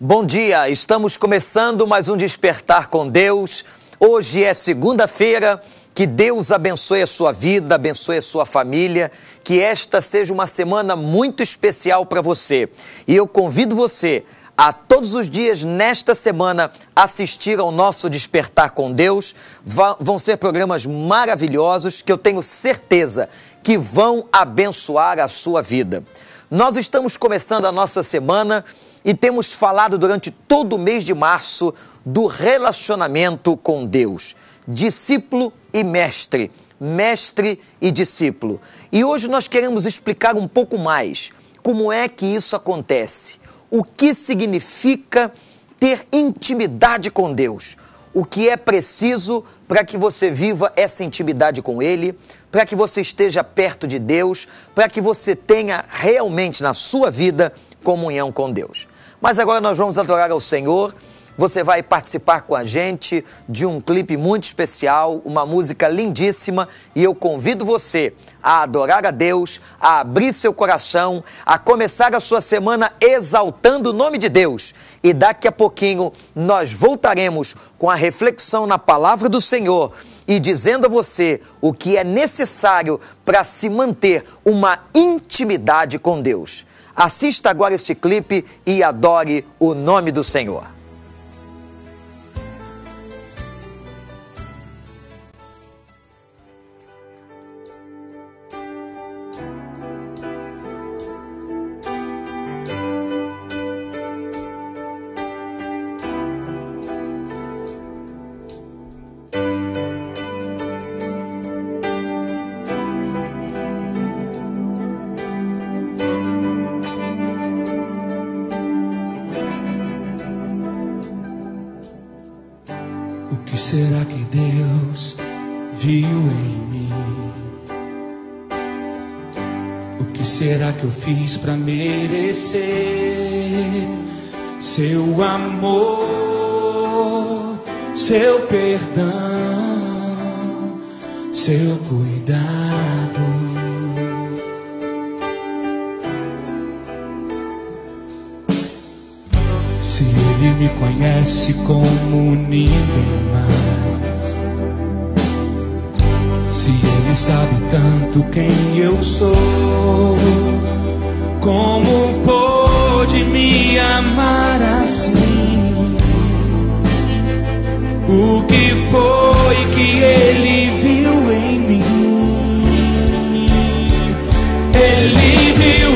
Bom dia, estamos começando mais um Despertar com Deus. Hoje é segunda-feira, que Deus abençoe a sua vida, abençoe a sua família, que esta seja uma semana muito especial para você. E eu convido você a todos os dias nesta semana assistir ao nosso Despertar com Deus. Vão ser programas maravilhosos que eu tenho certeza que vão abençoar a sua vida. Nós estamos começando a nossa semana e temos falado durante todo o mês de março do relacionamento com Deus. Discípulo e mestre, mestre e discípulo. E hoje nós queremos explicar um pouco mais como é que isso acontece. O que significa ter intimidade com Deus? O que é preciso para que você viva essa intimidade com Ele, para que você esteja perto de Deus, para que você tenha realmente na sua vida comunhão com Deus. Mas agora nós vamos adorar ao Senhor. Você vai participar com a gente de um clipe muito especial, uma música lindíssima, e eu convido você a adorar a Deus, a abrir seu coração, a começar a sua semana exaltando o nome de Deus. E daqui a pouquinho nós voltaremos com a reflexão na palavra do Senhor e dizendo a você o que é necessário para se manter uma intimidade com Deus. Assista agora este clipe e adore o nome do Senhor. O que será que Deus viu em mim? O que será que eu fiz para merecer seu amor, seu perdão, seu cuidado? Se Ele me conhece como ninguém mais, se Ele sabe tanto quem eu sou, como pôde me amar assim? O que foi que Ele viu em mim? Ele viu o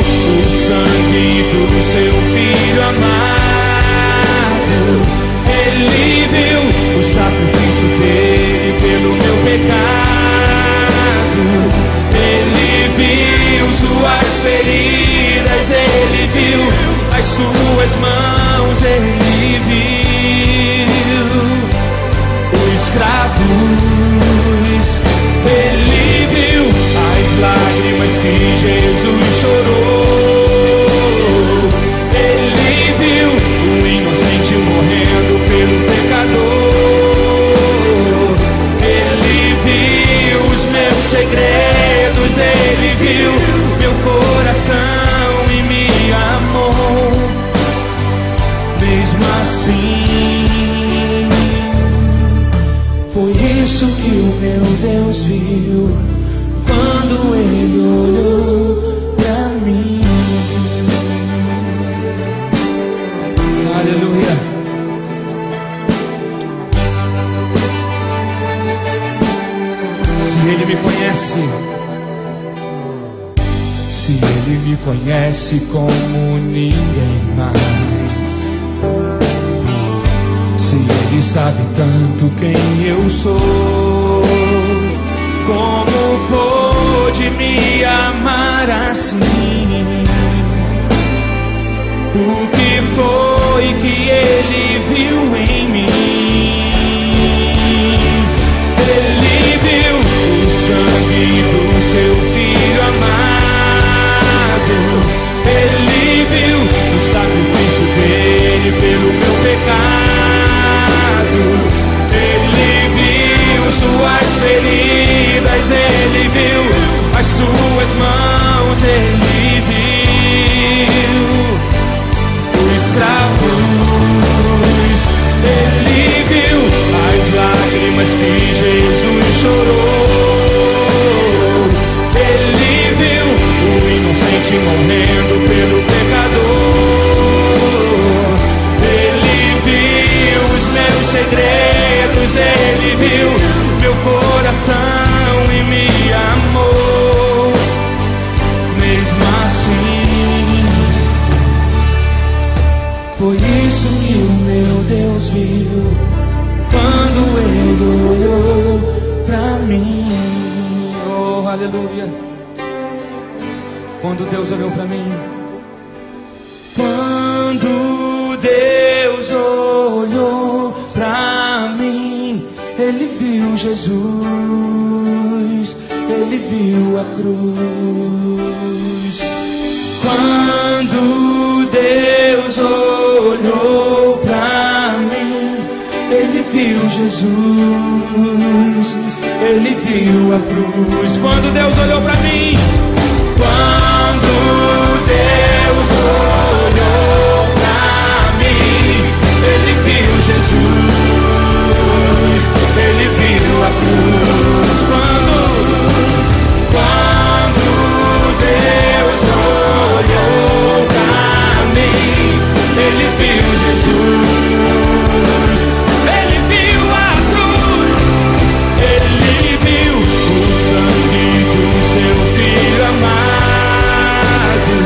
sangue do seu Filho amado. Ele viu o sacrifício dele pelo meu pecado. Ele viu suas feridas, ele viu as suas mãos, ele viu os cravos, ele viu as lágrimas que Jesus chorou. Ele viu o inocente morrendo pelo pecador. Ele viu os meus segredos, ele viu meu coração e me amou. Mesmo assim, foi isso que o meu Deus viu quando Ele olhou pra mim. Aleluia. Se Ele me conhece, se Ele me conhece como ninguém mais, se Ele sabe tanto quem eu sou, como pôde me amar assim? O que foi que Ele viu em mim? Ele viu o sangue do seu Filho amado. Ele viu o sacrifício dele pelo meu pecado. Ele viu suas feridas, ele viu as suas mãos, ele viu os cravos. chorou. Ele viu o inocente morrendo pelo pecador. Ele viu os meus segredos, ele viu meu coração e me amou. Mesmo assim, foi isso que o meu Deus viu quando ele olhou pra mim. Oh, aleluia. Quando Deus olhou pra mim. Quando Deus olhou pra mim, ele viu Jesus, ele viu a cruz. Quando Deus olhou pra mim, ele viu Jesus, ele viu a cruz. Quando Deus olhou pra mim, quando Deus olhou pra mim, ele viu Jesus, ele viu a cruz. Quando Deus olhou pra mim, ele viu Jesus, ele viu a cruz, ele viu o sangue do seu filho amado,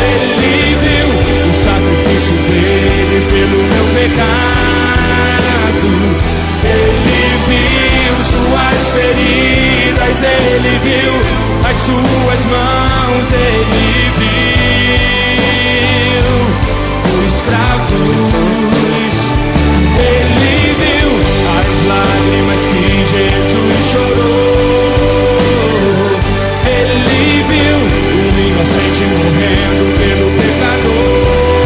ele viu o sacrifício dele pelo meu pecado, ele viu suas feridas, ele viu as suas mãos, ele viu os cravos, ele viu as lágrimas que Jesus chorou, ele viu o inocente morrendo pelo pecador,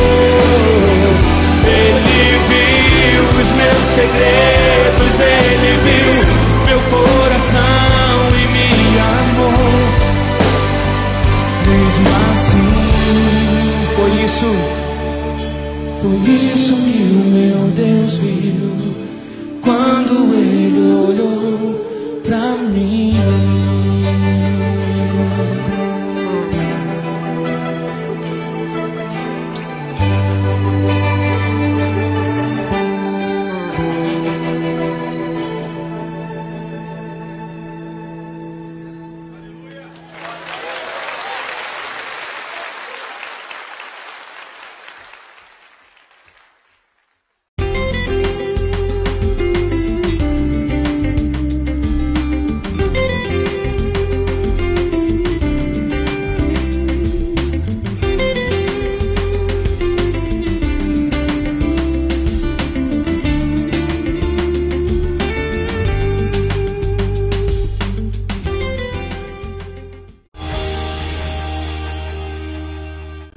ele viu os meus segredos, ele viu meu coração e me amou. Mesmo assim, foi isso que o meu Deus viu quando ele olhou pra mim.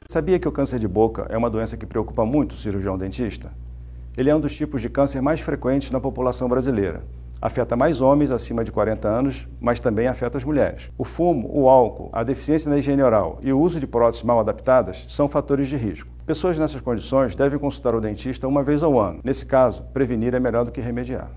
Sabia que o câncer de boca é uma doença que preocupa muito o cirurgião dentista? Ele é um dos tipos de câncer mais frequentes na população brasileira. Afeta mais homens acima de 40 anos, mas também afeta as mulheres. O fumo, o álcool, a deficiência na higiene oral e o uso de próteses mal adaptadas são fatores de risco. Pessoas nessas condições devem consultar o dentista uma vez ao ano. Nesse caso, prevenir é melhor do que remediar.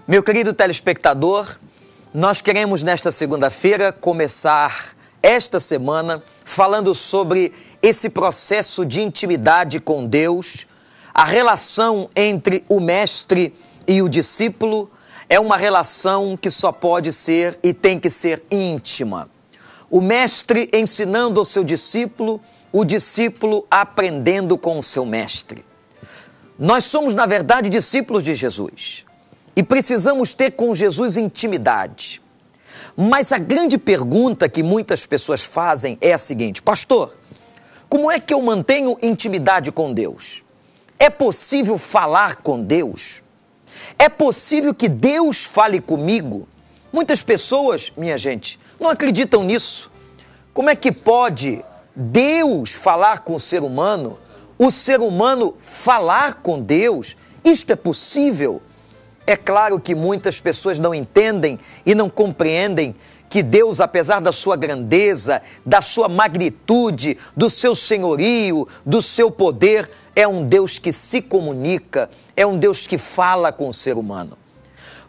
Meu querido telespectador, nós queremos nesta segunda-feira começar esta semana falando sobre esse processo de intimidade com Deus. A relação entre o mestre e o discípulo é uma relação que só pode ser e tem que ser íntima. O mestre ensinando ao seu discípulo, o discípulo aprendendo com o seu mestre. Nós somos, na verdade, discípulos de Jesus e precisamos ter com Jesus intimidade. Mas a grande pergunta que muitas pessoas fazem é a seguinte: pastor, como é que eu mantenho intimidade com Deus? É possível falar com Deus? É possível que Deus fale comigo? Muitas pessoas, minha gente, não acreditam nisso. Como é que pode Deus falar com o ser humano falar com Deus? Isto é possível? É claro que muitas pessoas não entendem e não compreendem que Deus, apesar da sua grandeza, da sua magnitude, do seu senhorio, do seu poder, é um Deus que se comunica, é um Deus que fala com o ser humano.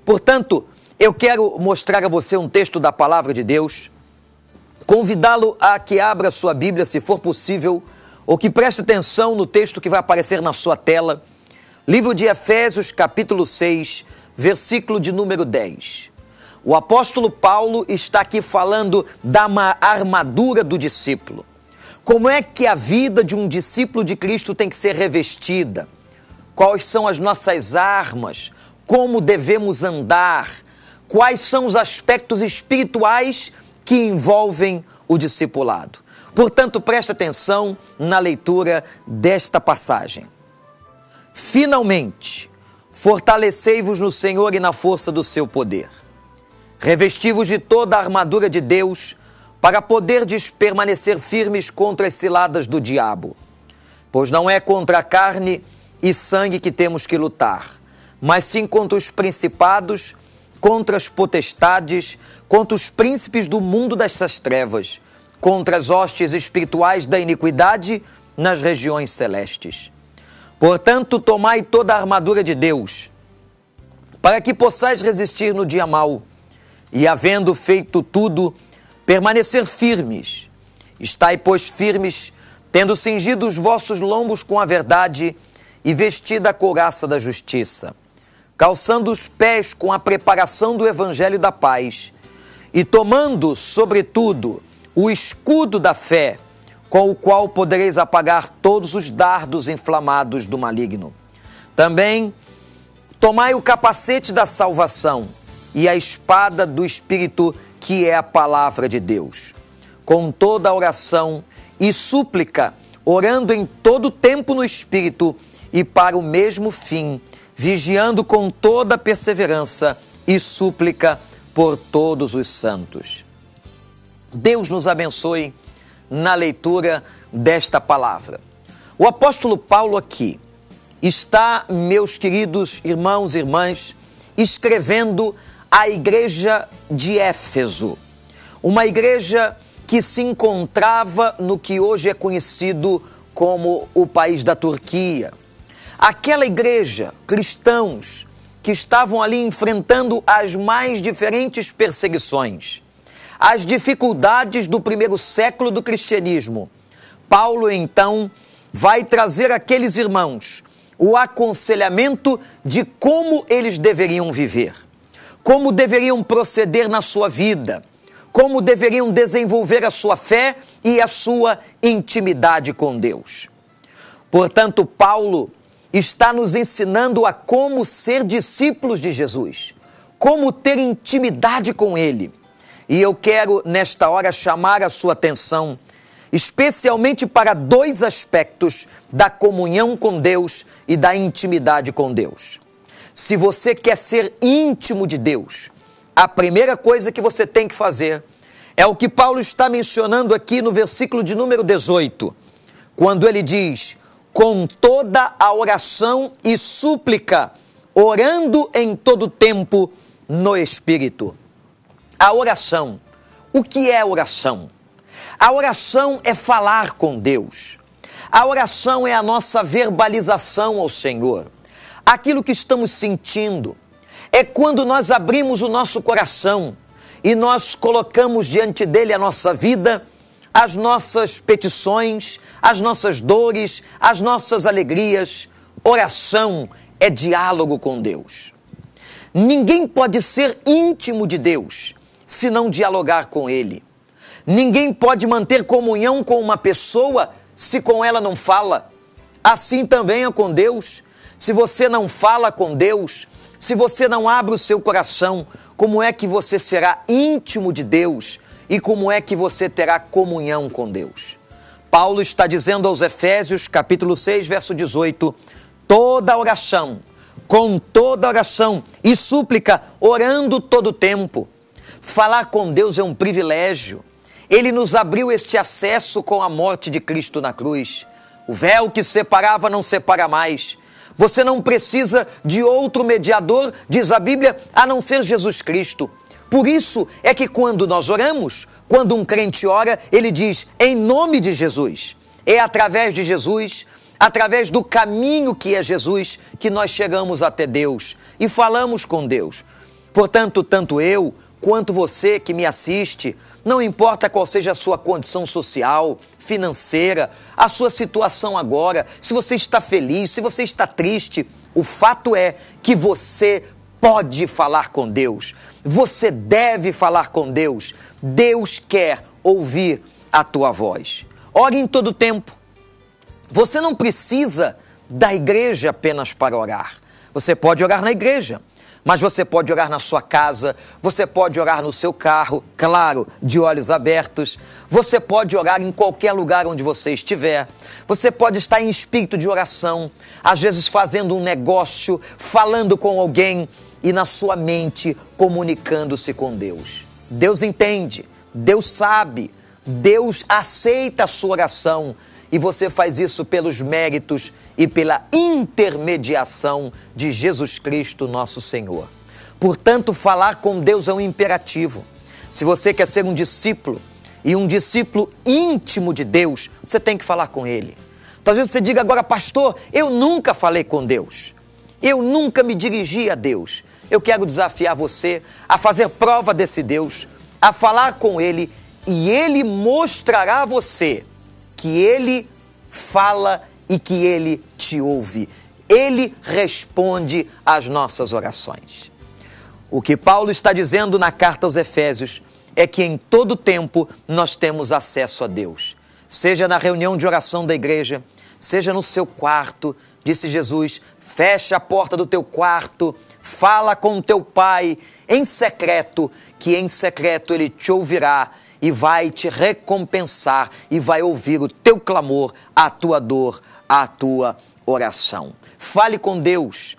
Portanto, eu quero mostrar a você um texto da Palavra de Deus, convidá-lo a que abra sua Bíblia, se for possível, ou que preste atenção no texto que vai aparecer na sua tela. Livro de Efésios, capítulo 6, versículo de número 10. O apóstolo Paulo está aqui falando da armadura do discípulo. Como é que a vida de um discípulo de Cristo tem que ser revestida? Quais são as nossas armas? Como devemos andar? Quais são os aspectos espirituais que envolvem o discipulado? Portanto, preste atenção na leitura desta passagem. Finalmente, fortalecei-vos no Senhor e na força do seu poder. Revesti-vos de toda a armadura de Deus, para poderdes permanecer firmes contra as ciladas do diabo. Pois não é contra a carne e sangue que temos que lutar, mas sim contra os principados, contra as potestades, contra os príncipes do mundo dessas trevas, contra as hostes espirituais da iniquidade nas regiões celestes. Portanto, tomai toda a armadura de Deus, para que possais resistir no dia mau, e havendo feito tudo, permanecer firmes. Estai, pois, firmes, tendo cingido os vossos lombos com a verdade e vestida a couraça da justiça, calçando os pés com a preparação do evangelho da paz, e tomando, sobretudo, o escudo da fé, com o qual podereis apagar todos os dardos inflamados do maligno. Também tomai o capacete da salvação e a espada do Espírito, que é a palavra de Deus, com toda a oração e súplica, orando em todo tempo no Espírito e para o mesmo fim, vigiando com toda perseverança e súplica por todos os santos. Deus nos abençoe na leitura desta palavra. O apóstolo Paulo aqui está, meus queridos irmãos e irmãs, escrevendo à igreja de Éfeso, uma igreja que se encontrava no que hoje é conhecido como o país da Turquia. Aquela igreja, cristãos que estavam ali enfrentando as mais diferentes perseguições, as dificuldades do primeiro século do cristianismo. Paulo, então, vai trazer àqueles irmãos o aconselhamento de como eles deveriam viver, como deveriam proceder na sua vida, como deveriam desenvolver a sua fé e a sua intimidade com Deus. Portanto, Paulo está nos ensinando a como ser discípulos de Jesus, como ter intimidade com Ele. E eu quero, nesta hora, chamar a sua atenção, especialmente para dois aspectos da comunhão com Deus e da intimidade com Deus. Se você quer ser íntimo de Deus, a primeira coisa que você tem que fazer é o que Paulo está mencionando aqui no versículo de número 18, quando ele diz: com toda a oração e súplica, orando em todo tempo no Espírito. A oração. O que é oração? A oração é falar com Deus. A oração é a nossa verbalização ao Senhor. Aquilo que estamos sentindo. É quando nós abrimos o nosso coração e nós colocamos diante dele a nossa vida, as nossas petições, as nossas dores, as nossas alegrias. Oração é diálogo com Deus. Ninguém pode ser íntimo de Deus se não dialogar com Ele. Ninguém pode manter comunhão com uma pessoa se com ela não fala. Assim também é com Deus. Se você não fala com Deus, se você não abre o seu coração, como é que você será íntimo de Deus e como é que você terá comunhão com Deus? Paulo está dizendo aos Efésios, capítulo 6, verso 18, toda oração, com toda oração e súplica, orando todo o tempo. Falar com Deus é um privilégio. Ele nos abriu este acesso com a morte de Cristo na cruz. O véu que separava não separa mais. Você não precisa de outro mediador, diz a Bíblia, a não ser Jesus Cristo. Por isso é que quando nós oramos, quando um crente ora, ele diz, em nome de Jesus. É através de Jesus, através do caminho que é Jesus, que nós chegamos até Deus e falamos com Deus. Portanto, tanto eu quanto você que me assiste, não importa qual seja a sua condição social, financeira, a sua situação agora, se você está feliz, se você está triste, o fato é que você pode falar com Deus. Você deve falar com Deus. Deus quer ouvir a tua voz. Ore em todo tempo. Você não precisa da igreja apenas para orar. Você pode orar na igreja, mas você pode orar na sua casa, você pode orar no seu carro, claro, de olhos abertos. Você pode orar em qualquer lugar onde você estiver. Você pode estar em espírito de oração, às vezes fazendo um negócio, falando com alguém e na sua mente comunicando-se com Deus. Deus entende, Deus sabe, Deus aceita a sua oração. E você faz isso pelos méritos e pela intermediação de Jesus Cristo, nosso Senhor. Portanto, falar com Deus é um imperativo. Se você quer ser um discípulo e um discípulo íntimo de Deus, você tem que falar com Ele. Talvez você diga agora, pastor, eu nunca falei com Deus. Eu nunca me dirigi a Deus. Eu quero desafiar você a fazer prova desse Deus, a falar com Ele e Ele mostrará a você que Ele fala e que Ele te ouve. Ele responde às nossas orações. O que Paulo está dizendo na carta aos Efésios é que em todo tempo nós temos acesso a Deus. Seja na reunião de oração da igreja, seja no seu quarto, disse Jesus, fecha a porta do teu quarto, fala com o teu pai em secreto, que em secreto Ele te ouvirá e vai te recompensar e vai ouvir o teu clamor, a tua dor, a tua oração. Fale com Deus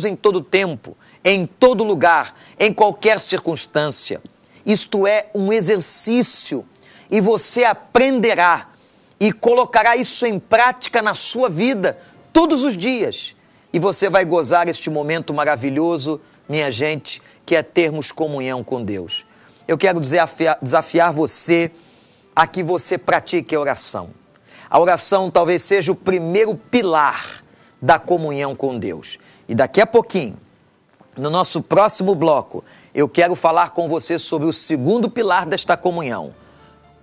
em todo tempo, em todo lugar, em qualquer circunstância. Isto é um exercício e você aprenderá e colocará isso em prática na sua vida todos os dias. E você vai gozar este momento maravilhoso, minha gente, que é termos comunhão com Deus. Eu quero desafiar você a que você pratique a oração. A oração talvez seja o primeiro pilar da comunhão com Deus. E daqui a pouquinho, no nosso próximo bloco, eu quero falar com você sobre o segundo pilar desta comunhão.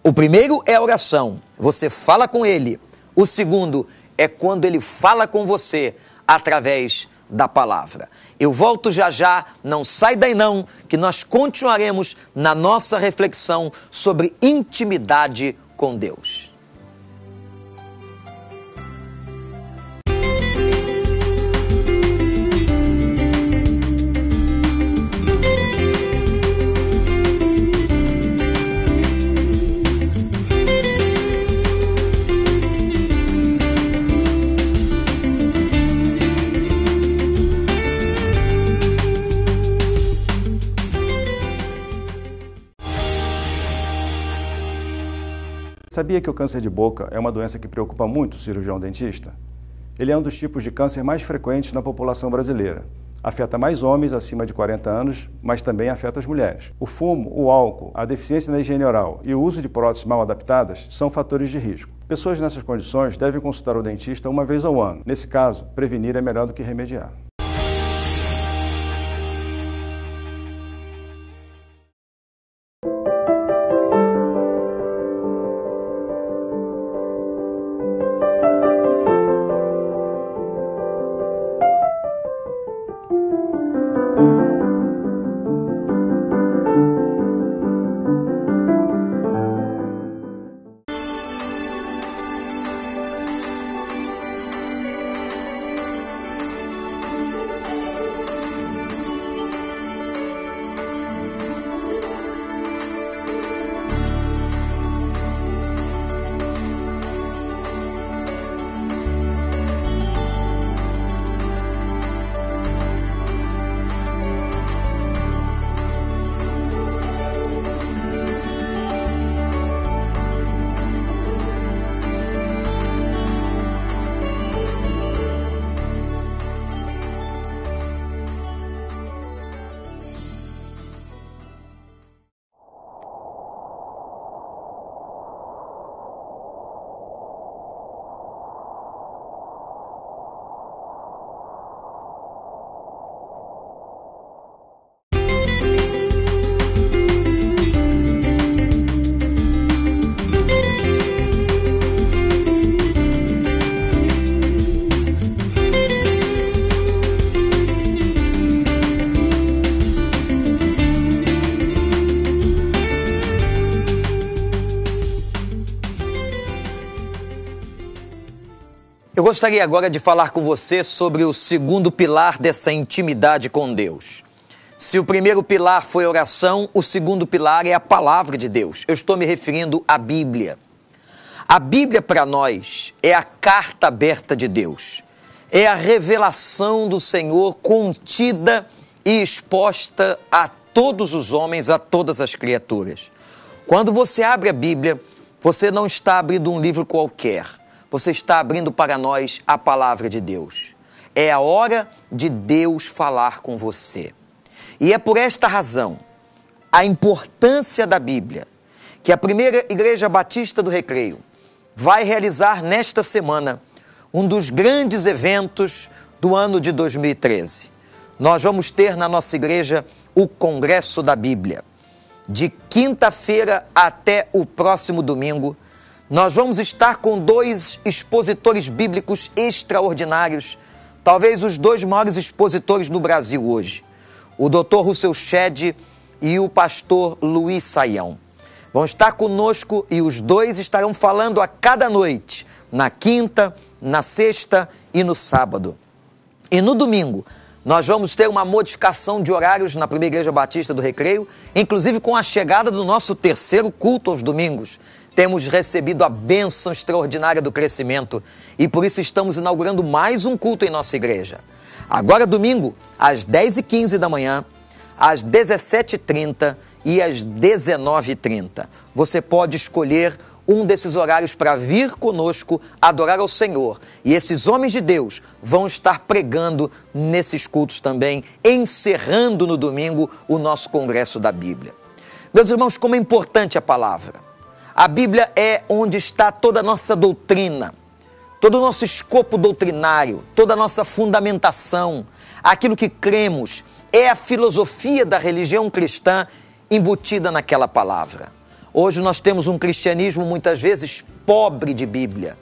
O primeiro é a oração, você fala com Ele. O segundo é quando Ele fala com você através da palavra. Eu volto já já, não sai daí não, que nós continuaremos na nossa reflexão sobre intimidade com Deus. Sabia que o câncer de boca é uma doença que preocupa muito o cirurgião dentista? Ele é um dos tipos de câncer mais frequentes na população brasileira. Afeta mais homens acima de 40 anos, mas também afeta as mulheres. O fumo, o álcool, a deficiência na higiene oral e o uso de próteses mal adaptadas são fatores de risco. Pessoas nessas condições devem consultar o dentista uma vez ao ano. Nesse caso, prevenir é melhor do que remediar. gostaria agora de falar com você sobre o segundo pilar dessa intimidade com Deus. Se o primeiro pilar foi a oração, o segundo pilar é a palavra de Deus. Eu estou me referindo à Bíblia. A Bíblia para nós é a carta aberta de Deus. É a revelação do Senhor contida e exposta a todos os homens, a todas as criaturas. Quando você abre a Bíblia, você não está abrindo um livro qualquer. Você está abrindo para nós a palavra de Deus. É a hora de Deus falar com você. E é por esta razão, a importância da Bíblia, que a primeira Igreja Batista do Recreio vai realizar nesta semana um dos grandes eventos do ano de 2013. Nós vamos ter na nossa igreja o Congresso da Bíblia. De quinta-feira até o próximo domingo, nós vamos estar com 2 expositores bíblicos extraordinários, talvez os 2 maiores expositores no Brasil hoje, o Dr. Russell Shedd e o pastor Luiz Saião. Vão estar conosco e os 2 estarão falando a cada noite, na quinta, na sexta e no sábado. E no domingo, nós vamos ter uma modificação de horários na primeira Igreja Batista do Recreio, inclusive com a chegada do nosso terceiro culto aos domingos. Temos recebido a bênção extraordinária do crescimento e por isso estamos inaugurando mais um culto em nossa igreja. Agora domingo, às 10h15 da manhã, às 17h30 e às 19h30. Você pode escolher um desses horários para vir conosco adorar ao Senhor. E esses homens de Deus vão estar pregando nesses cultos também, encerrando no domingo o nosso Congresso da Bíblia. Meus irmãos, como é importante a palavra. A Bíblia é onde está toda a nossa doutrina, todo o nosso escopo doutrinário, toda a nossa fundamentação, aquilo que cremos, é a filosofia da religião cristã embutida naquela palavra. Hoje nós temos um cristianismo muitas vezes pobre de Bíblia.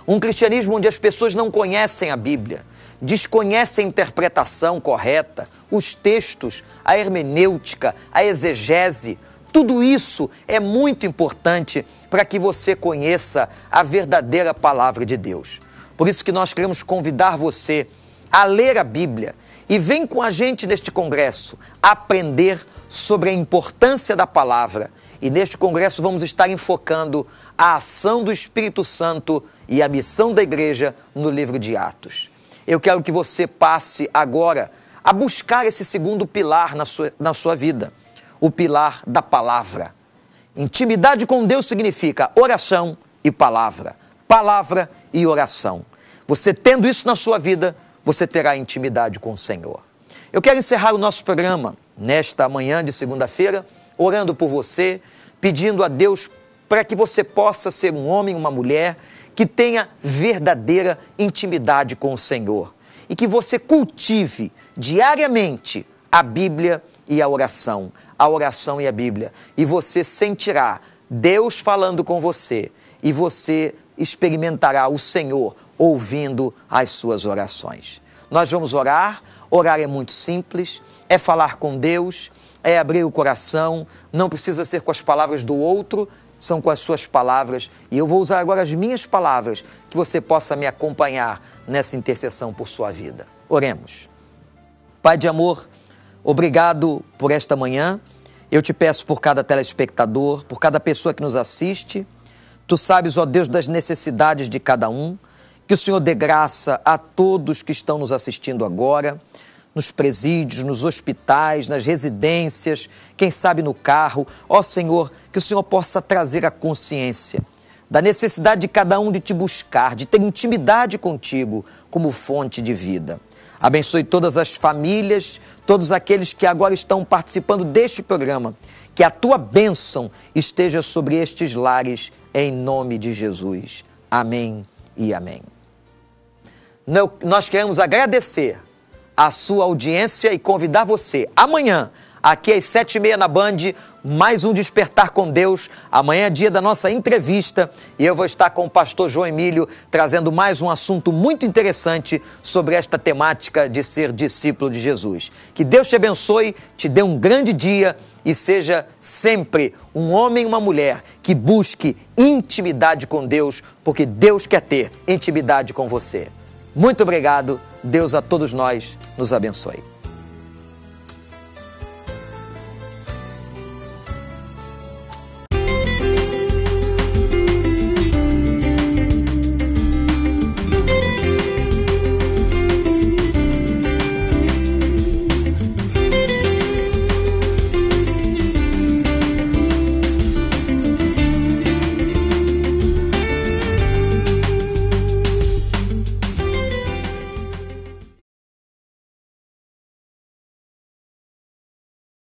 Um cristianismo onde as pessoas não conhecem a Bíblia, desconhecem a interpretação correta, os textos, a hermenêutica, a exegese. Tudo isso é muito importante para que você conheça a verdadeira palavra de Deus. Por isso que nós queremos convidar você a ler a Bíblia e vem com a gente neste congresso aprender sobre a importância da palavra. E neste congresso vamos estar enfocando a ação do Espírito Santo e a missão da igreja no livro de Atos. Eu quero que você passe agora a buscar esse segundo pilar na sua vida, o pilar da palavra. Intimidade com Deus significa oração e palavra, palavra e oração. Você tendo isso na sua vida, você terá intimidade com o Senhor. Eu quero encerrar o nosso programa nesta manhã de segunda-feira, orando por você, pedindo a Deus para que você possa ser um homem, uma mulher que tenha verdadeira intimidade com o Senhor e que você cultive diariamente a Bíblia e a oração e a Bíblia, e você sentirá Deus falando com você e você experimentará o Senhor ouvindo as suas orações. Nós vamos orar. Orar é muito simples, é falar com Deus, é abrir o coração, não precisa ser com as palavras do outro, são com as suas palavras. E eu vou usar agora as minhas palavras, que você possa me acompanhar nessa intercessão por sua vida. Oremos. Pai de amor, obrigado por esta manhã. Eu te peço por cada telespectador, por cada pessoa que nos assiste. Tu sabes, ó Deus, das necessidades de cada um. Que o Senhor dê graça a todos que estão nos assistindo agora, nos presídios, nos hospitais, nas residências, quem sabe no carro. Ó Senhor, que o Senhor possa trazer a consciência da necessidade de cada um de te buscar, de ter intimidade contigo como fonte de vida. Abençoe todas as famílias, todos aqueles que agora estão participando deste programa. Que a tua bênção esteja sobre estes lares, em nome de Jesus. Amém e amém. Nós queremos agradecer a sua audiência e convidar você amanhã, aqui às 7h30 na Band, mais um Despertar com Deus. Amanhã é dia da nossa entrevista e eu vou estar com o pastor João Emílio trazendo mais um assunto muito interessante sobre esta temática de ser discípulo de Jesus. Que Deus te abençoe, te dê um grande dia e seja sempre um homem e uma mulher que busque intimidade com Deus, porque Deus quer ter intimidade com você. Muito obrigado. Deus a todos nós nos abençoe.